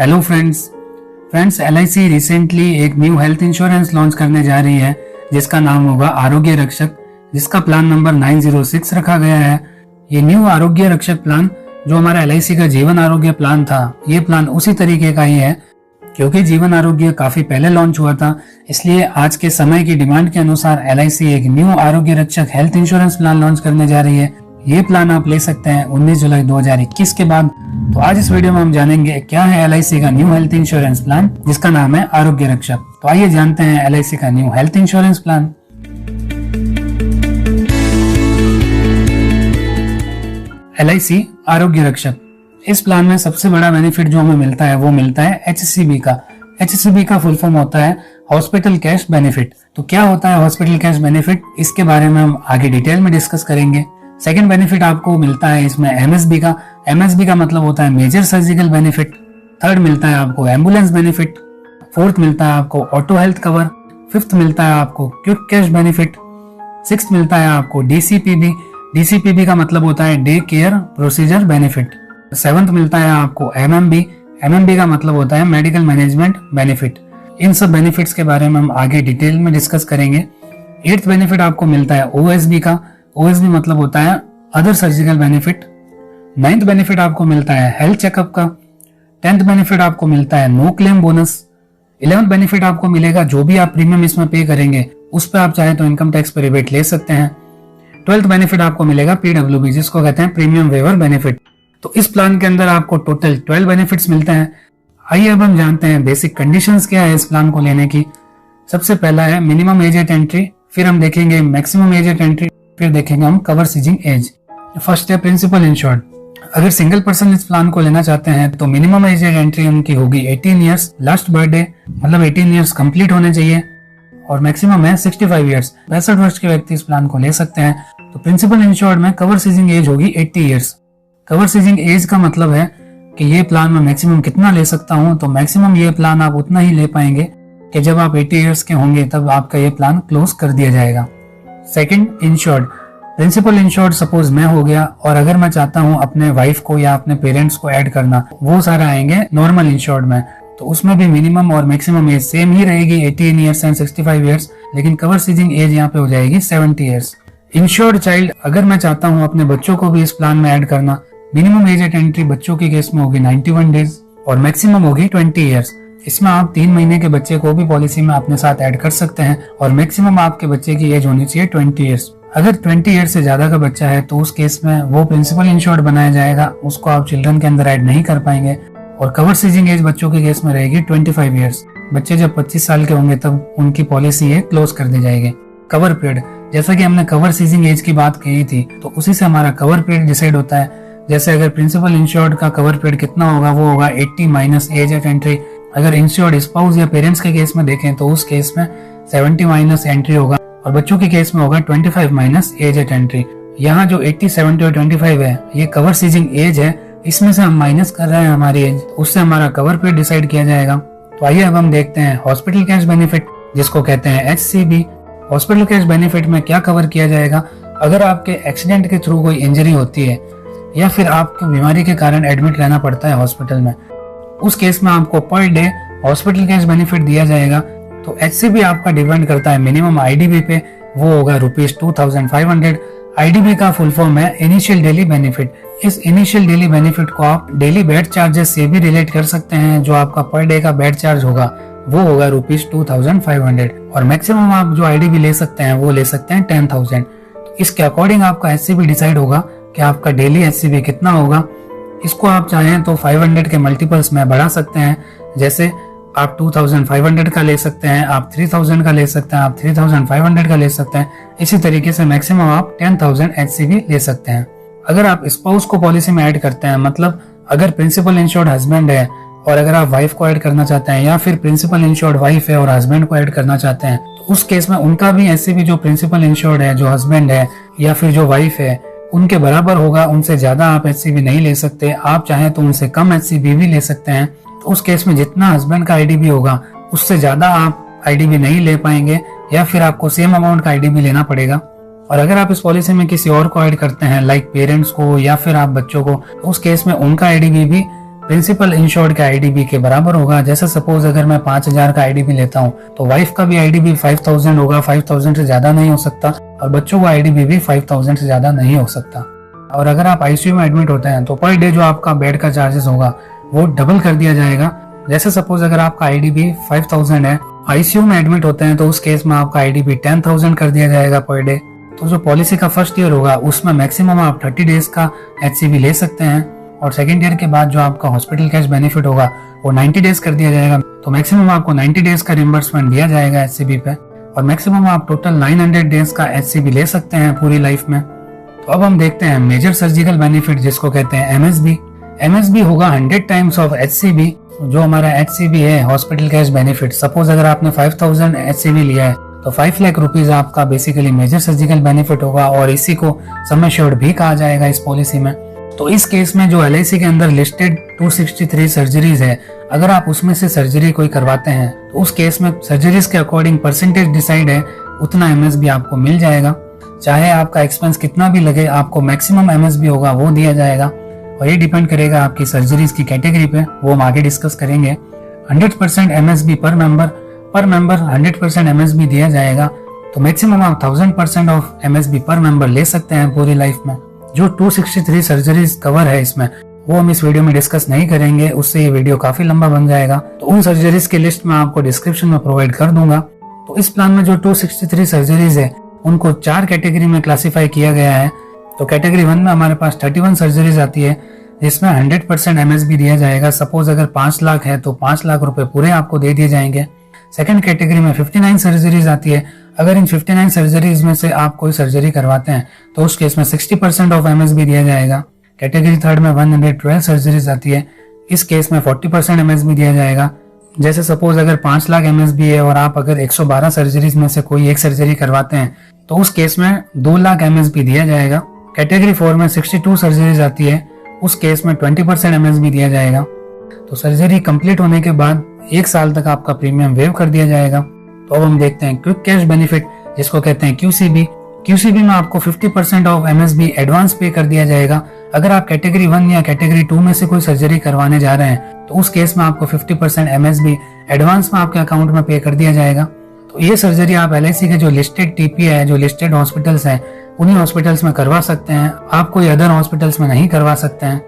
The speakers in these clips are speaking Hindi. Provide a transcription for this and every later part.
हेलो फ्रेंड्स LIC रिसेंटली एक न्यू हेल्थ इंश्योरेंस लॉन्च करने जा रही है जिसका नाम होगा आरोग्य रक्षक, जिसका प्लान नंबर 906 रखा गया है। ये न्यू आरोग्य रक्षक प्लान जो हमारा LIC का जीवन आरोग्य प्लान था, ये प्लान उसी तरीके का ही है। क्योंकि जीवन आरोग्य काफी पहले लॉन्च हुआ था, इसलिए आज के समय की डिमांड के अनुसार LIC एक न्यू आरोग्य रक्षक हेल्थ इंश्योरेंस प्लान लॉन्च करने जा रही है। ये प्लान आप ले सकते हैं 19 जुलाई 2021 के बाद। तो आज इस वीडियो में हम जानेंगे क्या है LIC का न्यू हेल्थ इंश्योरेंस प्लान जिसका नाम है आरोग्य रक्षक। तो आइए जानते हैं LIC का new health insurance plan. LIC आरोग्य रक्षक, इस प्लान में सबसे बड़ा बेनिफिट जो हमें मिलता है वो मिलता है HCB का। HCB का फुल फॉर्म होता है हॉस्पिटल कैश बेनिफिट। तो क्या होता है हॉस्पिटल कैश बेनिफिट, इसके बारे में हम आगे डिटेल में डिस्कस करेंगे। सेकंड बेनिफिट आपको मिलता है इसमें MSB का। MSB का मतलब होता है मेजर सर्जिकल बेनिफिट। थर्ड मिलता है आपको एम्बुलेंस बेनिफिट। फोर्थ मिलता है आपको ऑटो हेल्थ कवर। फिफ्थ मिलता है आपको क्विक कैश बेनिफिट। सिक्स्थ मिलता है आपको DCPB। DCPB का मतलब होता है day care procedure benefit. Seventh मिलता है आपको MMB। MMB का मतलब होता है मेडिकल मैनेजमेंट बेनिफिट। इन सब बेनिफिट्स के बारे में हम आगे डिटेल में डिस्कस करेंगे। एट्थ बेनिफिट आपको मिलता है OSB का। OSB मतलब होता है other surgical benefit. Ninth benefit आपको मिलता है हेल्थ चेकअप का। 10th बेनिफिट आपको मिलता है no claim bonus. 11th benefit आपको मिलेगा जो भी आप प्रीमियम इसमें पे करेंगे उस पर आप चाहे तो इनकम टैक्स पे रिबेट ले सकते हैं। 12th बेनिफिट आपको मिलेगा PWB, जिसको कहते हैं प्रीमियम वेवर बेनिफिट। तो इस प्लान के अंदर आपको टोटल 12 बेनिफिट्स मिलते हैं। आइए अब हम जानते हैं बेसिक कंडीशंस क्या है इस प्लान को लेने की। सबसे पहला है मिनिमम एज एट एंट्री, फिर हम देखेंगे मैक्सिमम एज एट एंट्री, फिर देखेंगे हम कवर सीजिंग एज। फर्स्ट है प्रिंसिपल इंश्योर्ड। अगर सिंगल पर्सन इस प्लान को लेना चाहते हैं तो मिनिमम एज एट एंट्री उनकी होगी 18 इयर्स, लास्ट बर्थडे मतलब 18 इयर्स कंप्लीट होने चाहिए, और मैक्सिमम है 65 इयर्स। 65 वर्ष के व्यक्ति इस प्लान को ले सकते हैं। तो प्रिंसिपल इंश्योर्ड में कवर सीजिंग एज होगी 80 इयर्स। कवर सीजिंग एज का मतलब है कि ये प्लान में मैक्सिमम कितना ले सकता हूं, तो मैक्सिमम ये प्लान आप उतना ही ले पाएंगे कि जब आप 80 इयर्स के होंगे तब आपका ये प्लान क्लोज कर दिया जाएगा। Second, insured. Principal insured suppose मैं हो गया और अगर मैं चाहता हूं अपने वाइफ को या अपने पेरेंट्स को ऐड करना, वो सारा आएंगे नॉर्मल इंश्योर्ड में। तो उसमें भी मिनिमम और मैक्सिमम एज सेम ही रहेगी 18 इयर्स एंड 65 इयर्स, लेकिन कवर सीजिंग एज यहाँ पे हो जाएगी 70 इयर्स। इंश्योर्ड चाइल्ड, अगर मैं चाहता हूँ अपने बच्चों को भी इस प्लान में ऐड करना, मिनिमम एज एट एंट्री बच्चों के केस में होगी 91 डेज और मैक्सिमम होगी 20 इयर्स। इसमें आप 3 महीने के बच्चे को भी पॉलिसी में अपने साथ ऐड कर सकते हैं और मैक्सिमम आपके बच्चे की एज होनी चाहिए 20 इयर्स। अगर 20 इयर्स से ज्यादा का बच्चा है तो उस केस में वो प्रिंसिपल इंश्योर्ड बनाया जाएगा, उसको आप चिल्ड्रन के अंदर ऐड नहीं कर पाएंगे। और कवर सीजिंग एज बच्चों के केस में रहेगी 25 इयर्स। बच्चे जब 25 साल के होंगे तब उनकी पॉलिसी है क्लोज कर दी जाएगी। कवर पीरियड, जैसा कि हमने कवर सीजिंग एज की बात की थी तो उसी से हमारा कवर पीरियड डिसाइड होता है। जैसे अगर प्रिंसिपल इंश्योर्ड का कवर पीरियड कितना होगा, वो होगा 80 माइनस एज एट एंट्री। अगर इंश्योर्ड स्पाउस या पेरेंट्स के केस में देखें तो उस केस में 70 माइनस एंट्री होगा और बच्चों के केस में होगा 25 माइनस एज एट एंट्री। यहाँ जो 80, 70 और 25 है ये कवर सीजिंग एज है, इसमें से हम माइनस कर रहे हैं हमारी एज, उससे हमारा कवर पीरियड डिसाइड किया जाएगा। तो आइए अब हम देखते हैं हॉस्पिटल कैश बेनिफिट, जिसको कहते हैं HCB। हॉस्पिटल कैश बेनिफिट में क्या कवर किया जाएगा, अगर आपके एक्सीडेंट के थ्रू कोई इंजरी होती है या फिर आपको बीमारी के कारण एडमिट रहना पड़ता है हॉस्पिटल में, उस केस में आपको per day hospital cash benefit दिया जाएगा। तो HCB आपका डिपेंड करता है मिनिमम IDB पे, वो होगा ₹2500। IDB का फुल फॉर्म है इनिशियल डेली बेनिफिट। इस इनिशियल डेली बेनिफिट को आप डेली बेड चार्जेस से भी रिलेट कर सकते हैं। जो आपका पर डे का बेड चार्ज होगा वो होगा ₹2500 और मैक्सिमम आप जो IDB ले सकते हैं वो ले सकते हैं 10,000। तो इसके अकॉर्डिंग आपका HCB डिसाइड होगा कि आपका डेली HCB कितना होगा। इसको आप चाहें तो 500 के मल्टीपल्स में बढ़ा सकते हैं, जैसे आप 2500 का ले सकते हैं, आप 3000 का ले सकते हैं, आप 3500 का ले सकते हैं। इसी तरीके से मैक्सिमम आप 10,000 HCB ले सकते हैं। अगर आप स्पाउस को पॉलिसी में ऐड करते हैं, मतलब अगर प्रिंसिपल इंश्योर्ड हस्बैंड है और अगर आप वाइफ को ऐड करना चाहते हैं या फिर प्रिंसिपल इंश्योर्ड वाइफ है और हस्बैंड को ऐड करना चाहते हैं, तो उस केस में उनका भी HCB जो प्रिंसिपल इंश्योर्ड है, जो हस्बैंड है या फिर जो वाइफ है, उनके बराबर होगा। उनसे ज्यादा आप HCB नहीं ले सकते। आप चाहें तो उनसे कम HCB भी ले सकते हैं। तो उस केस में जितना हस्बैंड का IDB होगा उससे ज्यादा आप IDB नहीं ले पाएंगे या फिर आपको सेम अमाउंट का IDB लेना पड़ेगा। और अगर आप इस पॉलिसी में किसी और को ऐड करते हैं लाइक पेरेंट्स को या फिर आप बच्चों को, तो उस केस में उनका IDB भी प्रिंसिपल इंश्योर्ड के आईडीबी के बराबर होगा। जैसे सपोज अगर मैं 5000 का आईडीबी लेता हूँ तो वाइफ का भी आईडीबी 5000 होगा, 5000 से ज्यादा नहीं हो सकता, और बच्चों का आईडीबी भी 5000 से ज्यादा नहीं हो सकता। और अगर आप आईसीयू में एडमिट होते हैं तो पर डे जो आपका बेड का चार्जेस होगा वो डबल कर दिया जाएगा। जैसे सपोज अगर आपका आईडीबी 5000 है, आईसीयू में एडमिट होते हैं तो उस केस में आपका आईडीबी 10,000 कर दिया जाएगा पर डे। तो जो पॉलिसी का फर्स्ट ईयर होगा उसमें मैक्सिमम आप 30 डेज का एचसीबी ले सकते हैं, और सेकेंड ईयर के बाद जो आपका हॉस्पिटल कैश बेनिफिट होगा वो 90 डेज कर दिया जाएगा। तो मैक्सिमम आपको 90 डेज का रिम्बर्समेंट दिया जाएगा एचसीबी पे, और मैक्सिमम आप टोटल 900 डेज का एचसीबी ले सकते हैं पूरी लाइफ में। तो अब हम देखते हैं मेजर सर्जिकल बेनिफिट जिसको कहते हैं एमएसबी। एमएसबी होगा 100 टाइम्स ऑफ एचसीबी। जो हमारा एचसीबी है हॉस्पिटल कैश बेनिफिट, सपोज अगर आपने 5000 एचसीबी लिया है तो 5 लाख रुपीज आपका बेसिकली मेजर सर्जिकल बेनिफिट होगा, और इसी को सम एश्योर्ड भी कहा जाएगा इस पॉलिसी में। तो इस केस में जो एलआईसी के अंदर लिस्टेड 263 सर्जरीज है, अगर आप उसमें से सर्जरी कोई करवाते हैं तो उस केस में सर्जरीज के अकॉर्डिंग परसेंटेज डिसाइड है, उतना एमएसबी आपको मिल जाएगा। चाहे आपका एक्सपेंस कितना भी लगे, आपको मैक्सिमम एमएसबी होगा वो दिया जाएगा, और ये डिपेंड करेगा आपकी सर्जरीज की कैटेगरी पे, वो हम आगे डिस्कस करेंगे। 100% एमएसबी पर मेंबर 100% एमएसबी दिया जाएगा, तो मैक्सिमम आप 1000% ऑफ एमएसबी पर मेंबर ले सकते हैं पूरी लाइफ में। जो 263 सर्जरीज कवर है इसमें, वो हम इस वीडियो में डिस्कस नहीं करेंगे, उससे ये वीडियो काफी लंबा बन जाएगा। तो उन सर्जरीज की लिस्ट मैं आपको डिस्क्रिप्शन में प्रोवाइड कर दूंगा। तो इस प्लान में जो 263 सर्जरीज है उनको 4 कैटेगरी में क्लासिफाई किया गया है। तो कैटेगरी 1 में हमारे पास 31 सर्जरीज आती है जिसमें 100% एमएसबी दिया जाएगा। सपोज अगर 5 लाख है तो 5 लाख रुपए पूरे आपको दे दिए जाएंगे। सेकंड कैटेगरी में 59 सर्जरीज आती है। अगर इन 59 सर्जरीज में से आप कोई सर्जरी करवाते हैं तो उस केस में 60% ऑफ एमएसबी दिया जाएगा। कैटेगरी थर्ड में 112 सर्जरीज आती है। इस केस में 40% एमएसबी दिया जाएगा। जैसे सपोज अगर 5 लाख एमएसबी है और आप अगर 112 सर्जरीज में से कोई एक सर्जरी करवाते हैं तो उस केस में 2 लाख एमएसबी दिया जाएगा। कैटेगरी 4 में 62 सर्जरीज आती है, उस केस में 20% एमएसबी दिया जाएगा। तो सर्जरी कंप्लीट होने के बाद 1 साल तक आपका प्रीमियम वेव कर दिया जाएगा। तो अब हम देखते हैं क्विक कैश बेनिफिट जिसको कहते हैं क्यूसीबी। क्यूसीबी में आपको 50% ऑफ एमएसबी एडवांस पे कर दिया जाएगा। अगर आप कैटेगरी 1 या कैटेगरी 2 में से कोई सर्जरी करवाने जा रहे हैं तो उस केस में आपको 50% एमएसबी एडवांस में आपके अकाउंट में पे कर दिया जाएगा। तो ये सर्जरी आप एलआईसी के जो लिस्टेड टीपी है, जो लिस्टेड हॉस्पिटल्स हैं, उन्हीं हॉस्पिटल्स में करवा सकते हैं, आप कोई अदर हॉस्पिटल्स में नहीं करवा सकते हैं।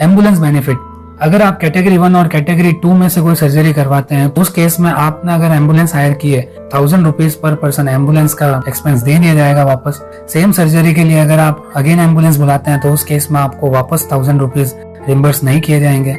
एम्बुलेंस बेनिफिट, अगर आप कैटेगरी 1 और कैटेगरी 2 में से कोई सर्जरी करवाते हैं तो उस केस में आपने अगर एम्बुलेंस हायर की है 1000 रुपीज पर पर्सन एम्बुलेंस का एक्सपेंस दे दिया जाएगा वापस। सेम सर्जरी के लिए अगर आप अगेन एम्बुलेंस बुलाते हैं तो उस केस में आपको वापस 1000 रुपीज रिम्बर्स नहीं किए जाएंगे।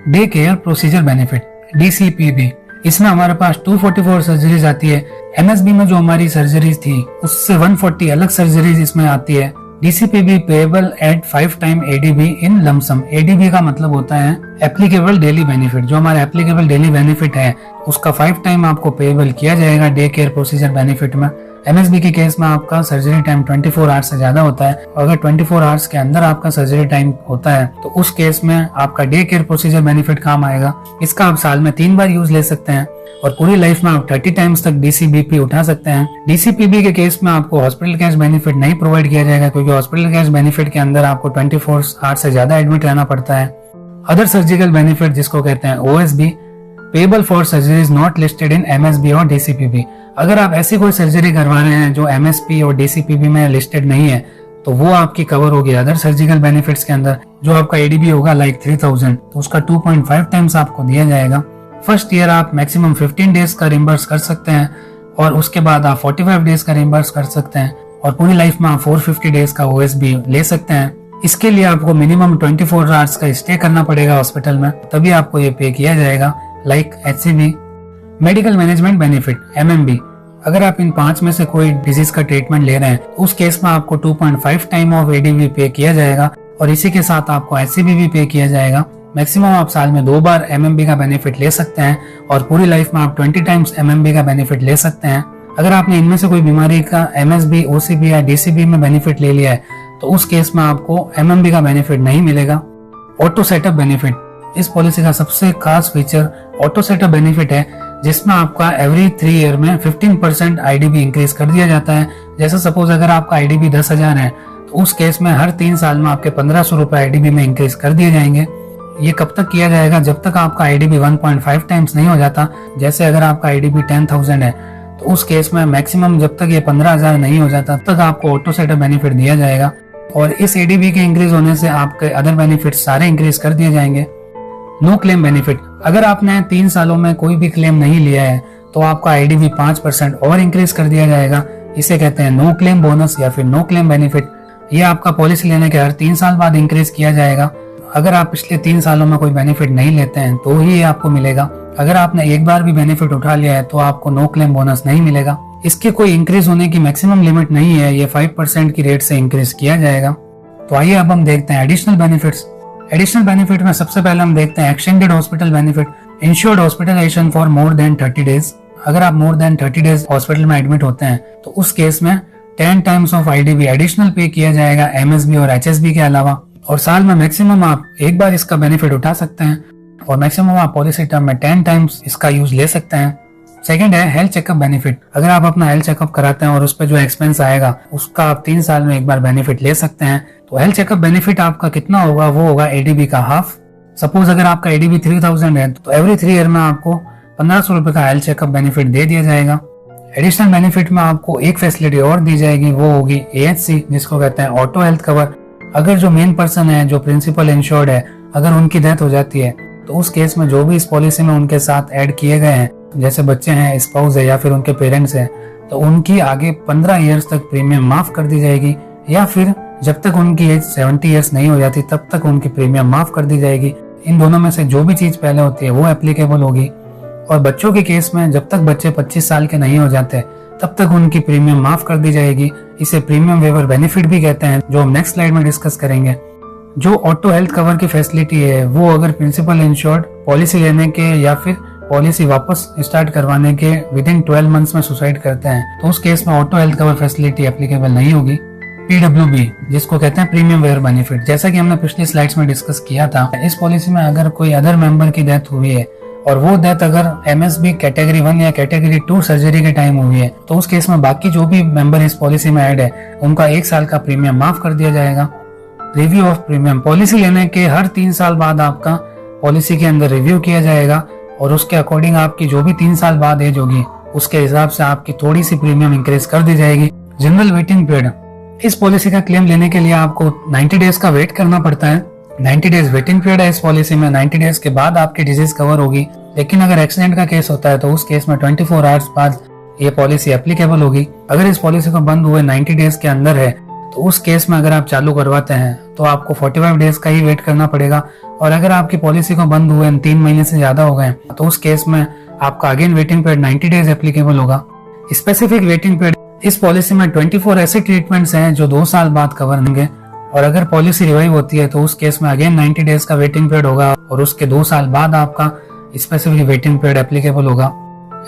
Day care procedure benefit DCPB, इसमें हमारे पास 244 सर्जरीज आती है। एमएसबी में जो हमारी सर्जरीज थी उससे 140 अलग सर्जरीज इसमें आती है। DCPB payable eight 5 time ADB इन लमसम। ADB का मतलब होता है एप्लीकेबल डेली बेनिफिट। जो हमारा एप्लीकेबल डेली बेनिफिट है उसका 5 टाइम आपको पेएबल किया जाएगा डे केयर प्रोसीजर बेनिफिट में। एमएसबी के केस में आपका सर्जरी टाइम 24 आवर्स से ज्यादा होता है, और अगर 24 आवर्स के अंदर आपका सर्जरी टाइम होता है तो उस केस में आपका डे केयर प्रोसीजर बेनिफिट काम आएगा। इसका आप साल में 3 बार यूज ले सकते हैं, और पूरी लाइफ में आप 30 टाइम्स तक DCBP उठा सकते हैं। DCPB के केस में आपको हॉस्पिटल कैश बेनिफिट नहीं प्रोवाइड किया जाएगा, क्योंकि हॉस्पिटल कैश बेनिफिट के अंदर आपको 24 आवर्स से ज्यादा एडमिट रहना पड़ता है। अदर सर्जिकल बेनिफिट जिसको कहते हैं OSB, payable for surgeries not listed in MSB और DCPB। अगर आप ऐसी कोई सर्जरी करवा रहे हैं जो MSP और DCPB में लिस्टेड नहीं है तो वो आपकी कवर होगी अदर सर्जिकल बेनिफिट्स के अंदर। जो आपका ADB होगा लाइक 3000 तो उसका 2.5 टाइम्स आपको दिया जाएगा। फर्स्ट ईयर आप मैक्सिमम 15 डेज का रिम्बर्स कर सकते हैं, और उसके बाद आप 45 डेज का रिम्बर्स कर सकते हैं, और पूरी लाइफ में आप 450 डेज का OSB ले सकते हैं। इसके लिए आपको मिनिमम 24 आवर्स का स्टे करना पड़ेगा हॉस्पिटल में, तभी आपको ये पे किया जाएगा। Like HCB। Medical management benefit MMB, अगर आप इन 5 में से कोई डिजीज का ट्रीटमेंट ले रहे हैं तो उस केस में आपको 2.5 टाइम ऑफ ADB पे किया जाएगा, और इसी के साथ आपको HCB भी पे किया जाएगा। मैक्सिमम आप साल में 2 बार MMB का बेनिफिट ले सकते हैं, और पूरी लाइफ में आप 20 टाइम्स MMB का बेनिफिट ले सकते हैं। अगर आपने इनमें से कोई बीमारी का MSB, OCB या DCB में बेनिफिट ले लिया है तो उस केस में आपको MMB का बेनिफिट नहीं मिलेगा। ऑटो सेटअप बेनिफिट, इस पॉलिसी का सबसे खास फीचर ऑटो सेटअप बेनिफिट है, जिसमें आपका एवरी 3 ईयर में 15% IDB इंक्रीज कर दिया जाता है। जैसे सपोज अगर आपका IDB 10,000 है तो उस केस में हर 3 साल में आपके 1500 रुपए IDB में इंक्रीज कर दिए जाएंगे। ये कब तक किया जाएगा? जब तक आपका आईडीबी 1.5 टाइम्स नहीं हो जाता। जैसे अगर आपका आईडीबी 10,000 है तो उस केस में मैक्सिमम जब तक ये 15,000 नहीं हो जाता तब तक आपको ऑटो सेटअप बेनिफिट दिया जाएगा। और इस एडीबी के इंक्रीज होने से आपके अदर बेनिफिट सारे इंक्रीज कर दिए जाएंगे। नो क्लेम बेनिफिट, अगर आपने 3 सालों में कोई भी क्लेम नहीं लिया है तो आपका आईडीबी 5% और इंक्रीज कर दिया जाएगा। इसे कहते हैं नो क्लेम बोनस या फिर नो क्लेम बेनिफिट। ये आपका पॉलिसी लेने के हर 3 साल बाद इंक्रीज किया जाएगा। अगर आप पिछले 3 सालों में कोई बेनिफिट नहीं लेते हैं तो ही ये आपको मिलेगा। अगर आपने एक बार भी बेनिफिट उठा लिया है तो आपको नो क्लेम बोनस नहीं मिलेगा। इसके कोई इंक्रीज होने की मैक्सिमम लिमिट नहीं है, ये 5% की रेट से इंक्रीज किया जाएगा। तो आइए अब हम देखते हैं एडिशनल बेनिफिट्स। एडिशनल बेनिफिट में सबसे पहले हम देखते हैं extended hospital benefit, insured hospitalisation for more than 30 days. अगर आप मोर देन 30 डेज हॉस्पिटल में एडमिट होते हैं तो उस केस में 10 टाइम्स ऑफ आईडीबी एडिशनल पे किया जाएगा एमएसबी और एचएसबी के अलावा। और साल में मैक्सिमम आप एक बार इसका बेनिफिट उठा सकते हैं और मैक्सिमम आप पॉलिसी टर्म में 10 टाइम्स इसका यूज ले सकते हैं। सेकंड है हेल्थ चेकअप बेनिफिट। अगर आप अपना हेल्थ चेकअप कराते हैं और उस पर जो एक्सपेंस आएगा उसका आप 3 साल में एक बार बेनिफिट ले सकते हैं। तो हेल्थ चेकअप बेनिफिट आपका कितना होगा? वो होगा एडीबी का हाफ। सपोज अगर आपका एडीबी 3000 है तो एवरी 3 ईयर में आपको 1500 रुपए का हेल्थ चेकअप बेनिफिट दे दिया जाएगा। एडिशनल बेनिफिट में आपको एक फैसिलिटी और दी जाएगी, वो होगी एएचसी, जिसको कहते हैं ऑटो हेल्थ कवर। अगर जो मेन पर्सन है, जो प्रिंसिपल इंश्योर्ड है, अगर उनकी डेथ हो जाती है तो उस केस में जो भी इस पॉलिसी में उनके साथ ऐड किए गए हैं, जैसे बच्चे हैं, स्पाउस है या फिर उनके पेरेंट्स हैं, तो उनकी आगे 15 ईयर्स तक प्रीमियम माफ कर दी जाएगी, या फिर जब तक उनकी एज 70 ईयर्स नहीं हो जाती तब तक उनकी प्रीमियम माफ कर दी जाएगी। इन दोनों में से जो भी चीज पहले होती है वो एप्लीकेबल होगी। और बच्चों के केस में जब तक बच्चे 25 साल के नहीं हो जाते तब तक उनकी प्रीमियम माफ कर दी जाएगी। इसे प्रीमियम वेवर बेनिफिट भी कहते हैं, जो हम नेक्स्ट स्लाइड में डिस्कस करेंगे। जो ऑटो हेल्थ कवर की फैसिलिटी है वो अगर प्रिंसिपल इंश्योर्ड पॉलिसी लेने के या फिर पॉलिसी वापस स्टार्ट करवाने के विदिन 12 मंथ्स में सुसाइड करते हैं तो उस केस में auto health cover facility applicable नहीं होगी। पीडब्ल्यूबी, जिसको कहते हैं प्रीमियम वेयर बेनिफिट, जैसा कि हमने पिछली स्लाइड्स में डिस्कस किया था, इस पॉलिसी में अगर कोई अदर मेंबर की डेथ हुई है और वो डेथ अगर एमएसबी कैटेगरी 1 या कैटेगरी 2 सर्जरी के टाइम हुई है तो उस केस में बाकी जो भी मेंबर इस पॉलिसी में ऐड है उनका 1 साल का प्रीमियम माफ कर दिया जाएगा। रिव्यू ऑफ प्रीमियम, पॉलिसी लेने के हर 3 साल बाद आपका पॉलिसी के अंदर रिव्यू किया जाएगा और उसके अकॉर्डिंग आपकी जो भी 3 साल बाद एज होगी उसके हिसाब से आपकी थोड़ी सी प्रीमियम इंक्रीज कर दी जाएगी। जनरल वेटिंग पीरियड, इस पॉलिसी का क्लेम लेने के लिए आपको 90 डेज का वेट करना पड़ता है। 90 डेज वेटिंग पीरियड है इस पॉलिसी में। 90 डेज के बाद आपकी डिजीज कवर होगी, लेकिन अगर एक्सीडेंट का केस होता है तो उस केस में 24 आवर्स बाद ये पॉलिसी एप्लीकेबल होगी। अगर इस पॉलिसी को बंद हुए 90 डेज के अंदर है तो उस केस में अगर आप चालू करवाते हैं तो आपको 45 डेज का ही वेट करना पड़ेगा। और अगर आपकी पॉलिसी को बंद हुए 3 महीने से ज्यादा हो गए तो उस केस में आपका again waiting period 90 days applicable होगा। स्पेसिफिक वेटिंग पीरियड, इस पॉलिसी में 24 ऐसे ट्रीटमेंट्स हैं जो 2 साल बाद कवर होंगे और अगर पॉलिसी रिवाइव होती है तो उस केस में अगेन 90 डेज का वेटिंग पीरियड होगा और उसके 2 साल बाद आपका स्पेसिफिक वेटिंग पीरियड एप्लीकेबल होगा।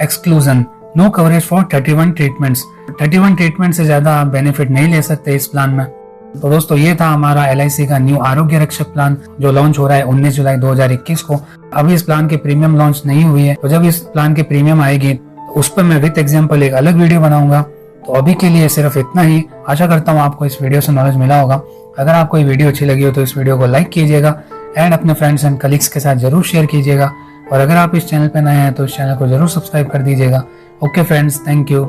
Exclusion, no coverage for 31 treatments. 31 treatment से ज्यादा आप बेनिफिट नहीं ले सकते इस प्लान में। तो दोस्तों ये था हमारा LIC का न्यू आरोग्य रक्षक प्लान जो लॉन्च हो रहा है 19 जुलाई 2021 को। अभी इस प्लान की प्रीमियम लॉन्च नहीं हुई है, तो जब इस प्लान की प्रीमियम आएगी उस पर मैं विद एग्जाम्पल एक अलग वीडियो बनाऊंगा। तो अभी के लिए सिर्फ इतना ही। आशा करता हूँ आपको इस वीडियो से नॉलेज मिला होगा। अगर आपको ये वीडियो अच्छी लगी हो तो इस वीडियो को लाइक कीजिएगा एंड अपने फ्रेंड्स एंड कलीग्स के साथ जरूर शेयर कीजिएगा। और अगर आप इस चैनल पर नए हैं तो इस चैनल को जरूर सब्सक्राइब कर दीजिएगा। Okay friends, thank you.